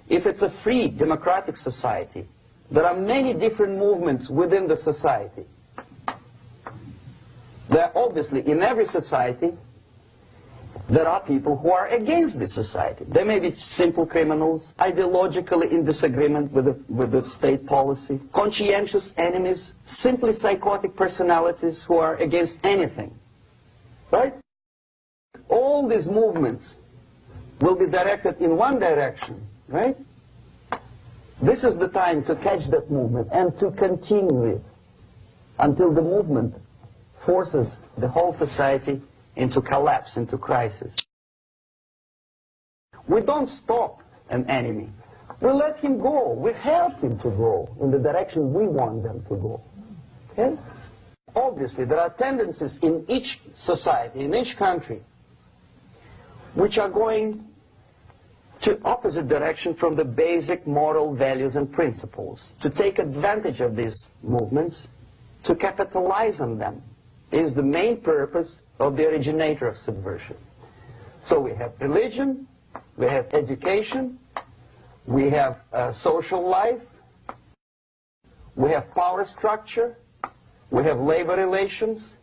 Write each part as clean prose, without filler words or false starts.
if it's a free, democratic society, there are many different movements within the society. There are obviously, in every society, there are people who are against this society. They may be simple criminals, ideologically in disagreement with the state policy, conscientious enemies, simply psychotic personalities who are against anything. Right? All these movements will be directed in one direction, right? This is the time to catch that movement and to continue it until the movement forces the whole society into collapse, into crisis. We don't stop an enemy. We let him go. We help him to go in the direction we want them to go. Okay? Obviously, there are tendencies in each society, in each country, which are going to opposite direction from the basic moral values and principles. To take advantage of these movements, to capitalize on them, is the main purpose of the originator of subversion. So we have religion, we have education, we have social life, we have power structure, we have labor relations,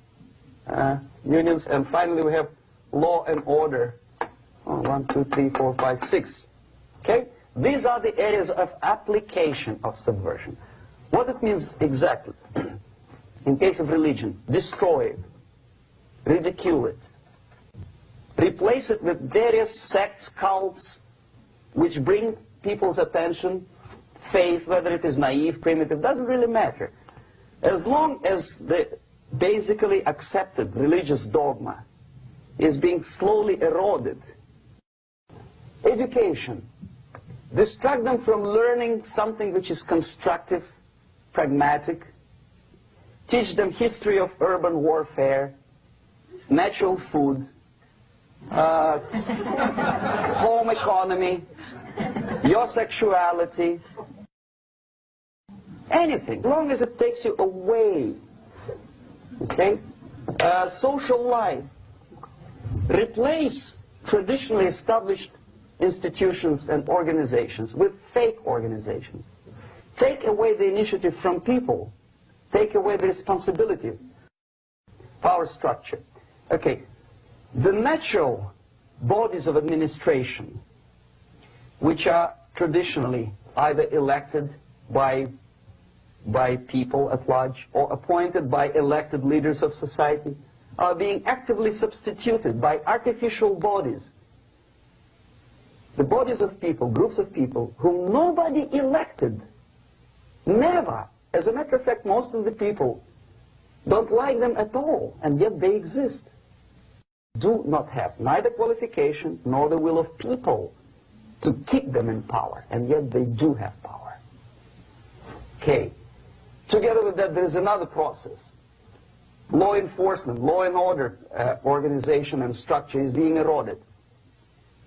unions, and finally we have law and order. 1, 2, 3, 4, 5, 6. Okay? These are the areas of application of subversion. What it means exactly? In case of religion, destroy it, ridicule it, replace it with various sects, cults, which bring people's attention, faith, whether it is naive, primitive, doesn't really matter. As long as the basically accepted religious dogma is being slowly eroded. Education. Distract them from learning something which is constructive, pragmatic. Teach them history of urban warfare, natural food, home economy, your sexuality, anything, as long as it takes you away. Okay? Social life. Replace traditionally established institutions and organizations with fake organizations. Take away the initiative from people. Take away the responsibility. Power structure. Okay, the natural bodies of administration, which are traditionally either elected by people at large or appointed by elected leaders of society, are being actively substituted by artificial bodies. The bodies of people, groups of people, whom nobody elected. Never. As a matter of fact, most of the people don't like them at all, and yet they exist. Do not have neither qualification nor the will of people to keep them in power, and yet they do have power. Okay. Together with that, there is another process. Law enforcement, law and order organization and structure is being eroded.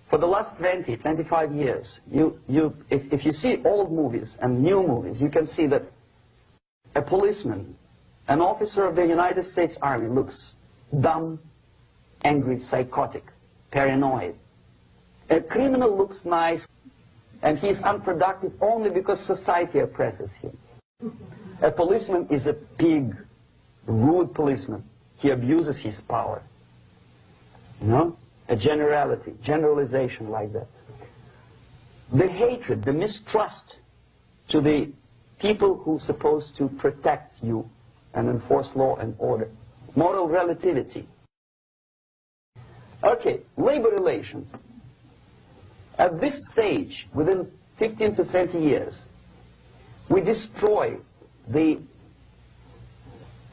For the last 20, 25 years, if you see old movies and new movies, you can see that a policeman, an officer of the United States Army, looks dumb, angry, psychotic, paranoid. A criminal looks nice, and he's unproductive only because society oppresses him. A policeman is a big, rude policeman. He abuses his power. You know? A generality, generalization like that. The hatred, the mistrust to the people who are supposed to protect you and enforce law and order. Moral relativity. Okay, labor relations. At this stage, within 15 to 20 years, we destroy the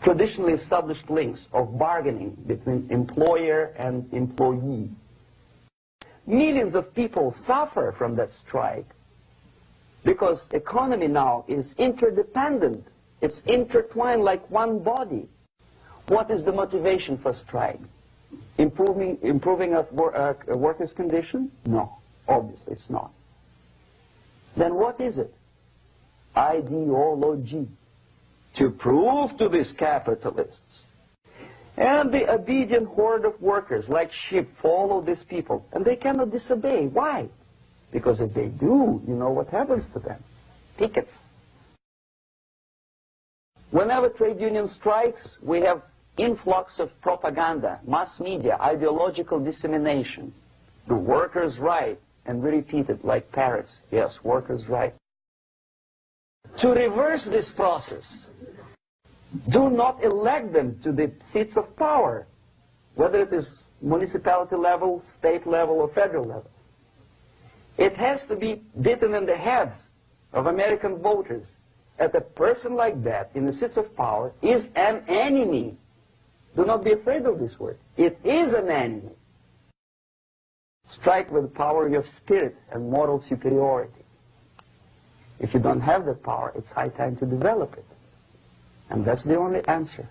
traditionally established links of bargaining between employer and employee. Millions of people suffer from that strike because the economy now is interdependent. It's intertwined like one body. What is the motivation for strike? Improving a worker's condition? No, obviously it's not. Then what is it? Ideology. To prove to these capitalists. And the obedient horde of workers, like sheep, follow these people. And they cannot disobey. Why? Because if they do, you know what happens to them. Pickets. Whenever trade union strikes, we have influx of propaganda, mass media, ideological dissemination. The workers' right, and we repeat it like parrots. Yes, workers' right. To reverse this process, do not elect them to the seats of power, whether it is municipality level, state level, or federal level. It has to be beaten in the heads of American voters that a person like that in the seats of power is an enemy. Do not be afraid of this word. It is an enemy. Strike with the power of spirit and moral superiority. If you don't have the power, it's high time to develop it. And that's the only answer.